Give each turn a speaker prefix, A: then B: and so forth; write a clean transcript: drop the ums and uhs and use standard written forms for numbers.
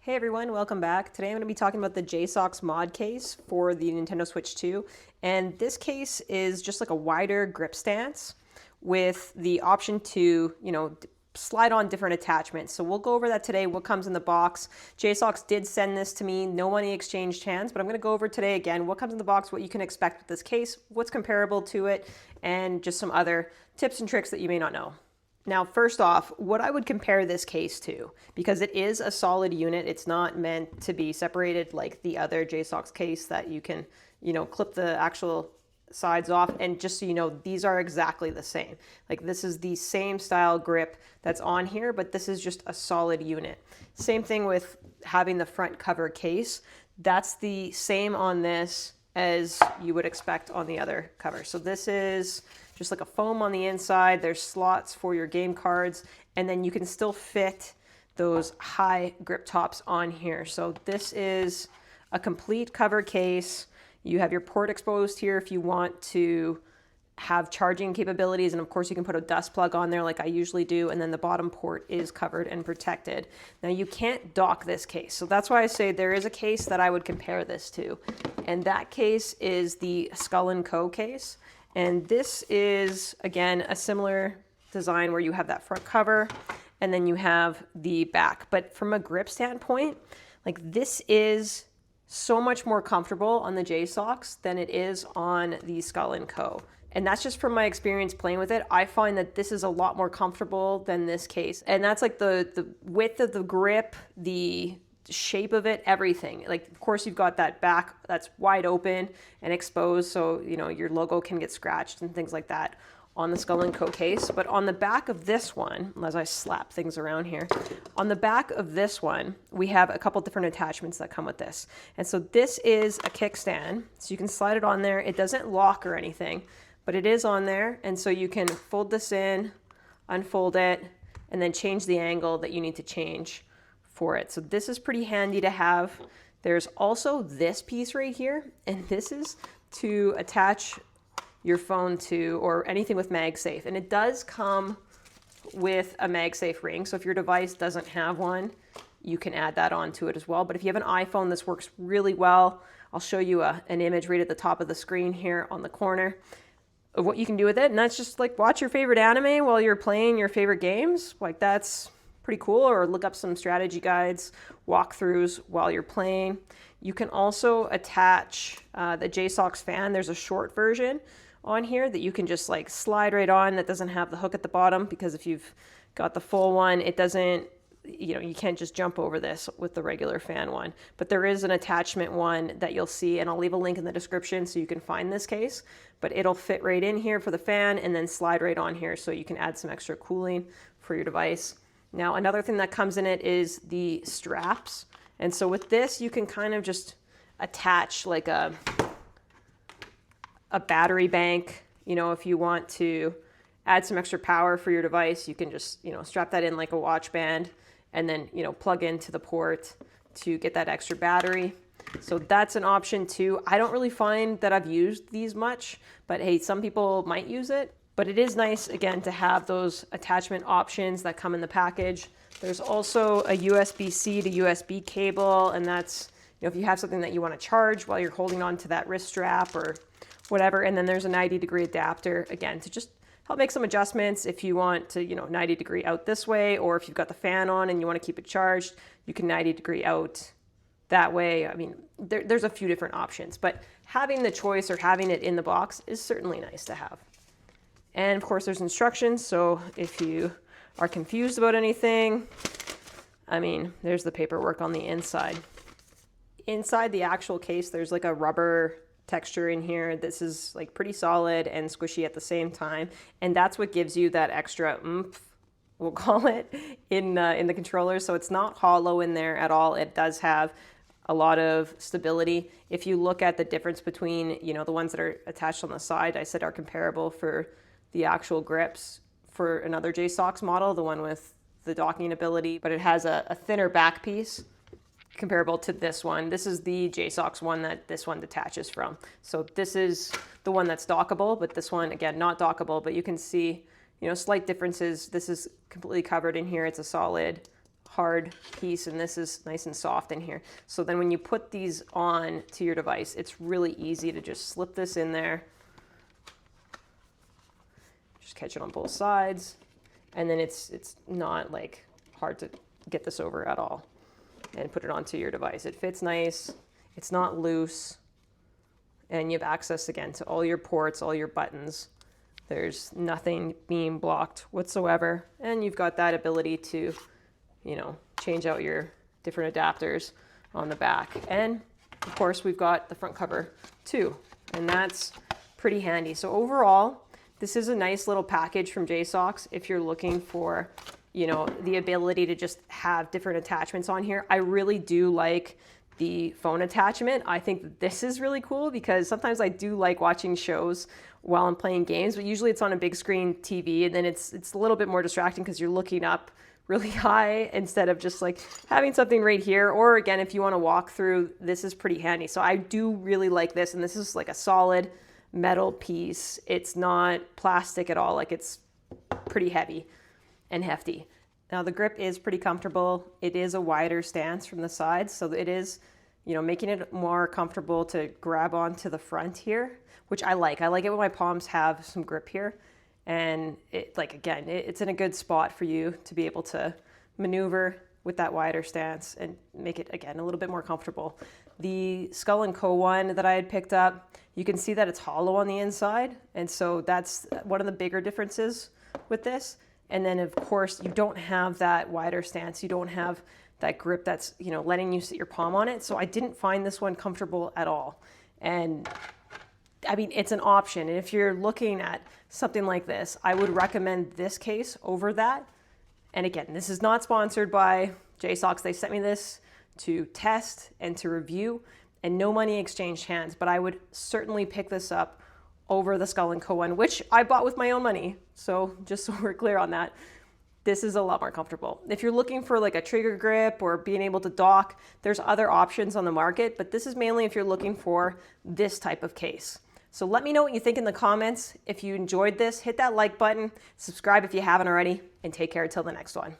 A: Hey everyone, welcome back. Today I'm going to be talking about the Jsaux Modcase for the Nintendo Switch 2. And this case is just like a wider grip stance with the option to, slide on different attachments. So we'll go over that today, what comes in the box. Jsaux did send this to me, no money exchanged hands, but I'm going to go over today again what comes in the box, what you can expect with this case, what's comparable to it, and just some other tips and tricks that you may not know. Now, first off, what I would compare this case to, because it is a solid unit, it's not meant to be separated like the other Jsaux case that you can, clip the actual sides off. And just so you know, these are exactly the same. Like this is the same style grip that's on here, but this is just a solid unit. Same thing with having the front cover case. That's the same on this as you would expect on the other cover. So this is just like a foam on the inside. There's slots for your game cards, and then you can still fit those high grip tops on here. So this is a complete cover case. You have your port exposed here if you want to have charging capabilities, and of course you can put a dust plug on there like I usually do, and then the bottom port is covered and protected. Now you can't dock this case, so that's why I say there is a case that I would compare this to, and that case is the Jsaux Co case. And this is, again, a similar design where you have that front cover and then you have the back. But from a grip standpoint, like this is so much more comfortable on the Jsaux than it is on the Jsaux Co. And that's just from my experience playing with it. I find that this is a lot more comfortable than this case. And that's like the width of the grip, the shape of it, everything. Like, of course, you've got that back that's wide open and exposed, so your logo can get scratched and things like that on the Jsaux Co case. But on the back of this one, as I slap things around here, on the back of this one, we have a couple different attachments that come with this. And so this is a kickstand, so you can slide it on there. It doesn't lock or anything, but it is on there, and so you can fold this in, unfold it, and then change the angle that you need to change for it. So this is pretty handy to have. There's also this piece right here, and this is to attach your phone to or anything with MagSafe. And it does come with a MagSafe ring, so if your device doesn't have one, you can add that onto it as well. But if you have an iPhone, this works really well. I'll show you an image right at the top of the screen here on the corner of what you can do with it. And that's just like watch your favorite anime while you're playing your favorite games. Like that's pretty cool. Or look up some strategy guides, walkthroughs while you're playing. You can also attach the Jsaux fan. There's a short version on here that you can just like slide right on that doesn't have the hook at the bottom, because if you've got the full one, it doesn't, you can't just jump over this with the regular fan one. But there is an attachment one that you'll see, and I'll leave a link in the description so you can find this case. But it'll fit right in here for the fan and then slide right on here so you can add some extra cooling for your device. Now, another thing that comes in it is the straps. And so with this, you can kind of just attach like a battery bank. If you want to add some extra power for your device, you can just, strap that in like a watch band and then, plug into the port to get that extra battery. So that's an option too. I don't really find that I've used these much, but hey, some people might use it. But it is nice, again, to have those attachment options that come in the package. There's also a USB-C to USB cable, and that's, if you have something that you want to charge while you're holding on to that wrist strap or whatever. And then there's a 90-degree adapter, again, to just help make some adjustments if you want to, 90-degree out this way, or if you've got the fan on and you want to keep it charged, you can 90-degree out that way. I mean, there's a few different options, but having the choice or having it in the box is certainly nice to have. And of course there's instructions, so if you are confused about anything, there's the paperwork on the inside. Inside the actual case, there's like a rubber texture in here. This is like pretty solid and squishy at the same time, and that's what gives you that extra oomph, we'll call it, in the controller. So it's not hollow in there at all. It does have a lot of stability. If you look at the difference between, the ones that are attached on the side, I said are comparable for the actual grips for another Jsaux model, the one with the docking ability, but it has a thinner back piece comparable to this one. This is the Jsaux one that this one detaches from. So this is the one that's dockable, but this one, again, not dockable, but you can see, slight differences. This is completely covered in here. It's a solid hard piece, and this is nice and soft in here. So then when you put these on to your device, it's really easy to just slip this in there. Just catch it on both sides. And then it's not like hard to get this over at all. And put it onto your device. It fits nice. It's not loose. And you have access again to all your ports, all your buttons. There's nothing being blocked whatsoever. And you've got that ability to, you know, change out your different adapters on the back. And of course, we've got the front cover too. And that's pretty handy. So overall, this is a nice little package from Jsaux if you're looking for, you know, the ability to just have different attachments on here. I really do like the phone attachment. I think that this is really cool because sometimes I do like watching shows while I'm playing games, but usually it's on a big screen TV, and then it's a little bit more distracting because you're looking up really high instead of just like having something right here. Or again, if you want to walk through, this is pretty handy. So I do really like this, and this is like a solid metal piece. It's not plastic at all. Like, it's pretty heavy and hefty. Now the grip is pretty comfortable. It is a wider stance from the sides, so it is, you know, making it more comfortable to grab onto the front here, which I like. I like it when my palms have some grip here, and it, like, again, it's in a good spot for you to be able to maneuver with that wider stance and make it, again, a little bit more comfortable. The Skull & Co one that I had picked up, you can see that it's hollow on the inside, and so that's one of the bigger differences with this. And then of course you don't have that wider stance. You don't have that grip that's, you know, letting you sit your palm on it. So I didn't find this one comfortable at all. And I mean, it's an option. And if you're looking at something like this, I would recommend this case over that. And again, this is not sponsored by Jsaux. They sent me this to test and to review, and no money exchanged hands, but I would certainly pick this up over the Skull & Co one, which I bought with my own money. So just so we're clear on that, this is a lot more comfortable. If you're looking for like a trigger grip or being able to dock, there's other options on the market, but this is mainly if you're looking for this type of case. So let me know what you think in the comments. If you enjoyed this, hit that like button, subscribe if you haven't already, and take care until the next one.